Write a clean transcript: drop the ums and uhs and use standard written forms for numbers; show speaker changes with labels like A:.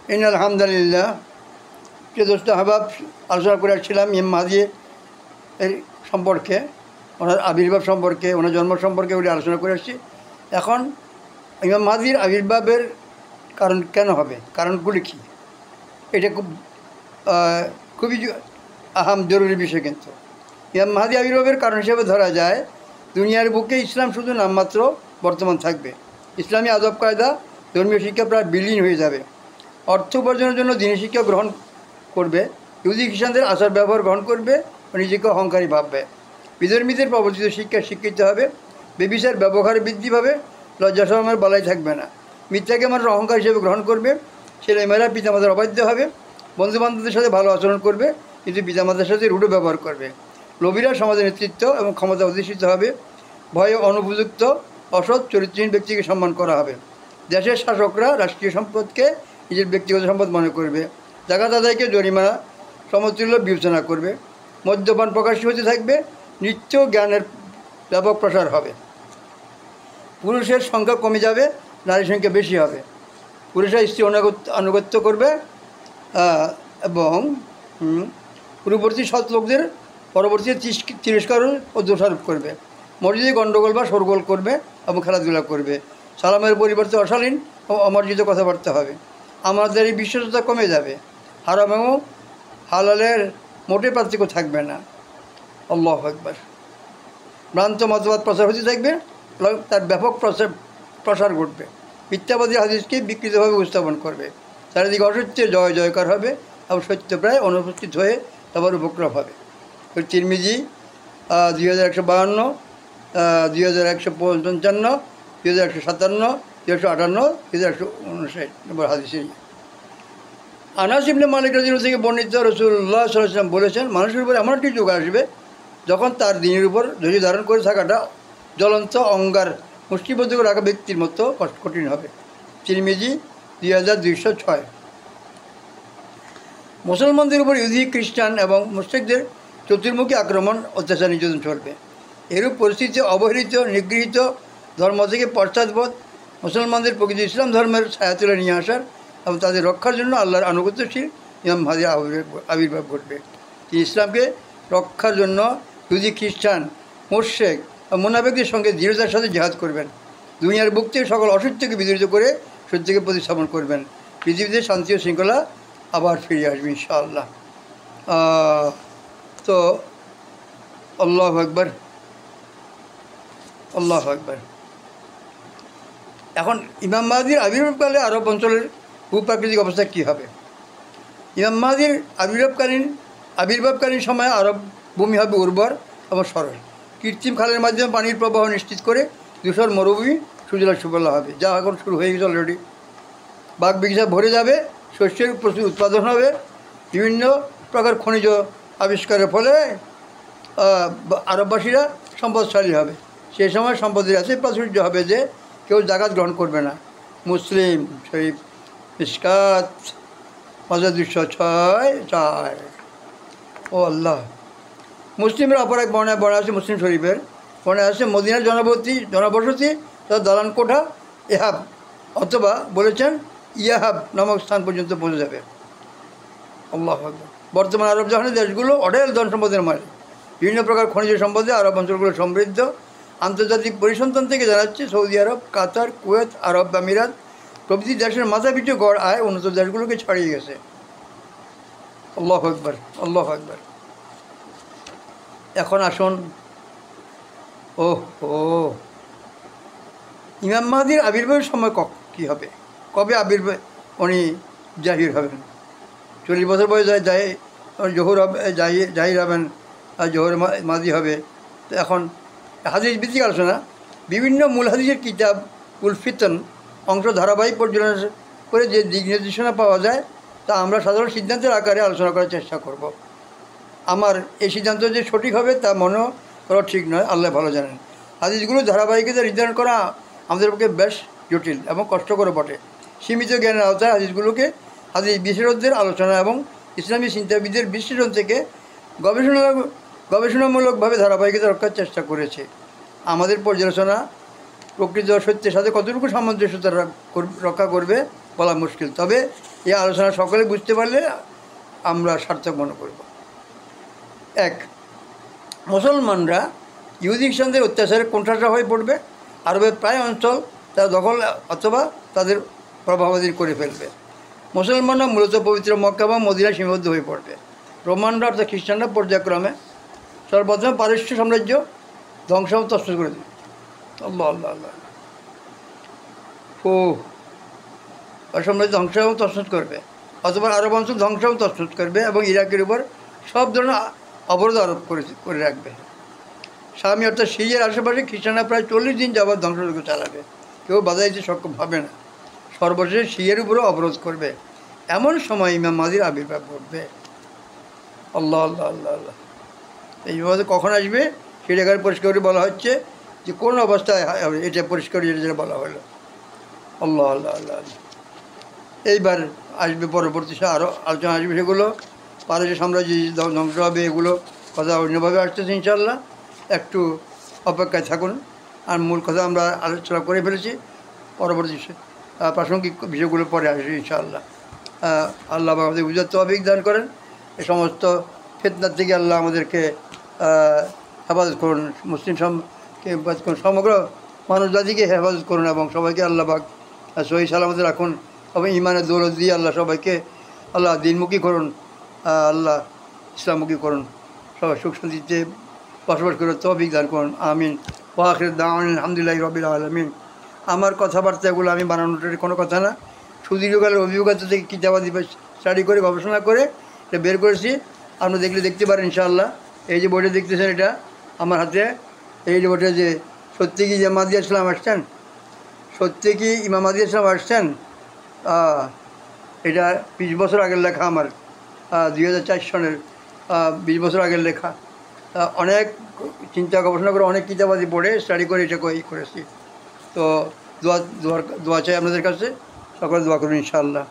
A: আলহামদুলিল্লাহ। প্রিয় দোস্ত আহবাব, আলোচনা করেছিলাম ইমাম মাহদী এর সম্পর্কে, ওনার আবির্ভাব সম্পর্কে, ওনার জন্ম সম্পর্কে উনি আলোচনা করে আসছি। এখন ইমাম মাহদীর আবির্ভাবের কারণ কেন হবে, কারণগুলি কী, এটা খুবই আহাম জরুরি বিষয়। কিন্তু ইমাম মাহদী আবির্ভাবের কারণ হিসেবে ধরা যায় দুনিয়ার বুকে ইসলাম শুধু নামমাত্র বর্তমান থাকবে। ইসলামী আদব কায়দা, ধর্মীয় শিক্ষা প্রায় বিলীন হয়ে যাবে। অর্থ উপার্জনের জন্য দিনী শিক্ষা গ্রহণ করবে, ইহুদি খ্রিস্টানদের আচার ব্যবহার গ্রহণ করবে ও নিজেকে অহংকারী ভাববে। বিধর্মীদের প্রবর্তিত শিক্ষা শিক্ষিত হবে, বেবিচার ব্যবহার বৃদ্ধি পাবে, লজ্জাশরমের বালাই থাকবে না। মিথ্যাকে মানুষ অহংকার হিসেবে গ্রহণ করবে, ছেলেমেয়েরা পিতামাতার অবাধ্য হবে, বন্ধুবান্ধবদের সাথে ভালো আচরণ করবে কিন্তু পিতামাতার সাথে রূঢ় ব্যবহার করবে। লোভীরা সমাজের নেতৃত্ব এবং ক্ষমতা অধিষ্ঠিত হবে, ভয়ে অনুপযুক্ত অসৎ চরিত্রহীন ব্যক্তিকে সম্মান করা হবে। দেশের শাসকরা রাষ্ট্রীয় সম্পদকে নিজের ব্যক্তিগত সম্পদ মনে করবে, জাকাত আদায়কে জরিমানা সমতুল্য বিবেচনা করবে। মদ্যপান প্রকাশ্য হতে থাকবে, নৃত্য জ্ঞানের ব্যাপক প্রসার হবে। পুরুষের সংখ্যা কমে যাবে, নারীর সংখ্যা বেশি হবে। পুরুষরা স্ত্রী আনুগত্য করবে এবং পূর্ববর্তী সৎ লোকদের পরবর্তীতে তিরস্কার ও দোষারোপ করবে। মসজিদে গণ্ডগোল বা শোরগোল করবে এবং খেলাধুলা করবে। সালামের পরিবর্তে অশালীন ও অমার্জিত কথাবার্তা হবে। আমাদের এই বিশ্বস্ততা কমে যাবে। হারাম এবং হালালের মোটে পার্থক্য থাকবে না। আল্লাহু আকবার। ভ্রান্ত মতবাদ প্রচার হতে থাকবে, তার ব্যাপক প্রসার ঘটবে। মিথ্যাবাদী হাদিসকে বিকৃতভাবে উপস্থাপন করবে। চারিদিকে অসত্যের জয় জয়কার হবে এবং সত্য প্রায় অনুপস্থিত হয়ে আবার উপক্রম হবে। তিরমিজি 2152, 2155, 2157, 2158, 2159 নম্বর হাদিসে। আনাস ইবনে মালিক রাদিয়াল্লাহু থেকে বর্ণিত, রাসূলুল্লাহ সাল্লাল্লাহু আলাইহি ওয়াসাল্লাম বলেছেন, মানুষের উপর এমন একটি যুগ আসবে যখন তার দিনের উপর ধৈর্য ধারণ করে থাকাটা জ্বলন্ত অঙ্গার মুষ্টিবদ্ধ করে রাখা ব্যক্তির মতো কঠিন হবে। তিরমিজি 2206। মুসলমানদের উপর ইহুদি, খ্রিস্টান এবং মুশরিকদের চতুর্মুখী আক্রমণ, অত্যাচার, নির্যাতন চলবে। এরূপ পরিস্থিতিতে অবহেলিত, নিগৃহীত ধর্ম থেকে পশ্চাৎপদ মুসলমানদের প্রকৃত ইসলাম ধর্মের ছায়া তুলে নিয়ে আসার এবং তাদের রক্ষার জন্য আল্লাহর আনুগত্যশীল ইমাম মাহদীর আবির্ভাব ঘটবে। তিনি ইসলামকে রক্ষার জন্য ইহুদি, খ্রিস্টান, মুশরিক ও মুনাফিকদের সঙ্গে দৃঢ়তার সাথে জিহাদ করবেন। দুনিয়ার বুক থেকে সকল অসত্যকে বিদরিত করে সত্যকে প্রতিস্থাপন করবেন। পৃথিবীতে শান্তি ও শৃঙ্খলা আবার ফিরে আসবে ইনশাআল্লাহ। তো আল্লাহু আকবার, আল্লাহু আকবার। এখন ইমাম মাহদীর আবির্ভাবকালে আরব অঞ্চলের ভূপ্রাকৃতিক অবস্থা কী হবে? ইমাম মাহদীর আবির্ভাবকালীন সময়ে আরব ভূমি হবে উর্বর এবং সরল। কৃত্রিম খালের মাধ্যমে পানির প্রবাহ নিশ্চিত করে ধূসর মরুভূমি সুজলা সুফলা হবে, যা এখন শুরু হয়ে গেছে অলরেডি। বাগ বিঘা ভরে যাবে, শস্যের প্রচুর উৎপাদন হবে। বিভিন্ন প্রকার খনিজ আবিষ্কারের ফলে আরববাসীরা সম্পদশালী হবে। সেই সময় সম্পদের এত প্রাচুর্য হবে যে কেউ জাকাত গ্রহণ করবে না। মুসলিম শরীফ মিশকাত 5206। ও আল্লাহ। মুসলিমের অপর এক বর্ণায় আছে, মুসলিম শরীফের বর্ণায় আছে, মদিনার জনবসতি তার দালান কোঠা এহাব অথবা বলেছেন ইয়াহাব নামক স্থান পর্যন্ত পৌঁছে যাবে। আল্লাহু আকবার। বর্তমান আরব জাহানের দেশগুলো অঢেল ধন সম্পদের মালিক। বিভিন্ন প্রকার খনিজ সম্পদে আরব অঞ্চলগুলো সমৃদ্ধ। আন্তর্জাতিক পরিসংখ্যান থেকে জানাচ্ছে সৌদি আরব, কাতার, কুয়েত, আরব আমিরাত প্রভৃতি দেশের মাথাপিছু গড় আয় উন্নত দেশগুলোকে ছাড়িয়ে গেছে। আল্লাহু আকবার, আল্লাহু আকবার। এখন আসুন, ইমাম মাহদীর আবির্ভাবের সময় কী হবে, কবে উনি জাহির হবেন? 40 বছর বয়স জহুর হবে, জাহির হবেন, আর জহুর মাহদী হবে। তো এখন হাদিস ভিত্তিক আলোচনা, বিভিন্ন মূল হাদিসের কিতাব উল ফিতন অংশ ধারাবাহিক পর্যালোচনা করে যে দিক নির্দেশনা পাওয়া যায় তা আমরা সাধারণ সিদ্ধান্তের আকারে আলোচনা করার চেষ্টা করব। আমার এই সিদ্ধান্ত যে সঠিক হবে তা মনে করা ঠিক নয়, আল্লাহ ভালো জানেন। হাদিসগুলো ধারাবাহিকতা নির্ধারণ করা আমাদের পক্ষে বেশ জটিল এবং কষ্টকর বটে। সীমিত জ্ঞানের আওতায় হাদিসগুলোকে হাদিস বিশেষজ্ঞদের আলোচনা এবং ইসলামী চিন্তাবিদদের বিশ্লেষণ থেকে গবেষণামূলকভাবে ধারাবাহিকতা রক্ষার চেষ্টা করেছে। আমাদের পর্যালোচনা প্রকৃত সত্যের সাথে কতটুকু সামঞ্জস্যতা রক্ষা করবে বলা মুশকিল, তবে এই আলোচনা সকলে বুঝতে পারলে আমরা সার্থক মনে করব। এক, মুসলমানরা ইহুদি খ্রিস্টানদের অত্যাচারে কোণঠাসা হয়ে পড়বে। আরবের প্রায় অঞ্চল তারা দখল অথবা তাদের প্রভাবাধীন করে ফেলবে। মুসলমানরা মূলত পবিত্র মক্কা বা মদিনায় সীমাবদ্ধ হয়ে পড়বে। রোমানরা অর্থাৎ খ্রিস্টানরা পর্যায়ক্রমে সর্বপ্রথমে পারস্য সাম্রাজ্য ধ্বংস তছনছ করে দেবে। আল্লাহ আল্লাহ আল্লাহ ও সাম্রাজ্য ধ্বংস এবং তছনছ করবে, অথবা আরব অঞ্চল ধ্বংস এবং তছনছ করবে এবং ইরাকের উপর সব ধরনের অবরোধ আরোপ করে রাখবে। স্বামী অর্থাৎ সিরিয়ার আশেপাশে খ্রিস্টানরা প্রায় 40 দিন যাবৎ ধ্বংসযজ্ঞ চালাবে, কেউ বাধা দিতে সক্ষম হবে না। সর্বশেষ সিরিয়ার উপরেও অবরোধ করবে। এমন সময় ইমাম মাহদির আবির্ভাব ঘটবে। আল্লাহ আল্লাহ আল্লাহ আল্লাহ। এইভাবে কখন আসবে সেটা এখানে পরিষ্কার করে বলা হচ্ছে যে কোন অবস্থায় এটা পরিষ্কার যেটা বলা হলো। আল্লাহ আল্লাহ আল্লাহ আল্লাহ। এইবার আসবে পরবর্তী আরও আলোচনা আসবে, সেগুলো পারস্য সাম্রাজ্য ধ্বংস হবে, এগুলো কথা অন্যভাবে আসতেছে ইনশাআল্লাহ। একটু অপেক্ষায় থাকুন। আর মূল কথা আমরা আলোচনা করে ফেলেছি, পরবর্তী প্রাসঙ্গিক বিষয়গুলো পরে আসবে ইনশাআল্লাহ। আল্লাহ আমাদের বুঝার তৌফিক দান করেন। এই সমস্ত ফিতনার থেকে আল্লাহ আমাদেরকে হেফাজত করুন, মুসলিমকে হেফাজত করুন, সমগ্র মানব জাতিকে হেফাজত করুন এবং সবাইকে আল্লাহ পাক সহি সালামতে রাখুন এবং ইমানের দৌলত দিয়ে আল্লাহ সবাইকে আল্লাহ দিনমুখী করুন, আল্লাহ ইসলামমুখী করুন, সবাই সুখ শান্তিতে বসবাস করে তৌফিক দান করুন। আমিন। ওয়া আখিরু দাওয়ানা আলহামদুলিল্লাহি রাব্বিল আলামিন। আমার কথাবার্তা এগুলো আমি বানানোটার কোনো কথা না, সুদীর্ঘকালের অভিজ্ঞতা থেকে কিতাবাদি স্টাডি করে গবেষণা করে এটা বের করেছি। আপনারা দেখতে পারেন ইনশাআল্লাহ। এই যে বইটা দেখতেছেন এটা আমার হাতে, এই যে বইটা যে সত্যি কি ইমাম মাহদী ইসলাম আসছেন, সত্যি কি ইমাম মাহদী ইসলাম আসছেন, এটা 20 বছর আগের লেখা আমার, 2004 সনের 20 বছর আগের লেখা। অনেক চিন্তা গবেষণা করে অনেক কিতাবাদি পড়ে স্টাডি করে এটা করেছি। তো দোয়া চাই আপনাদের কাছে, সকলে দোয়া করুন ইনশাআল্লাহ।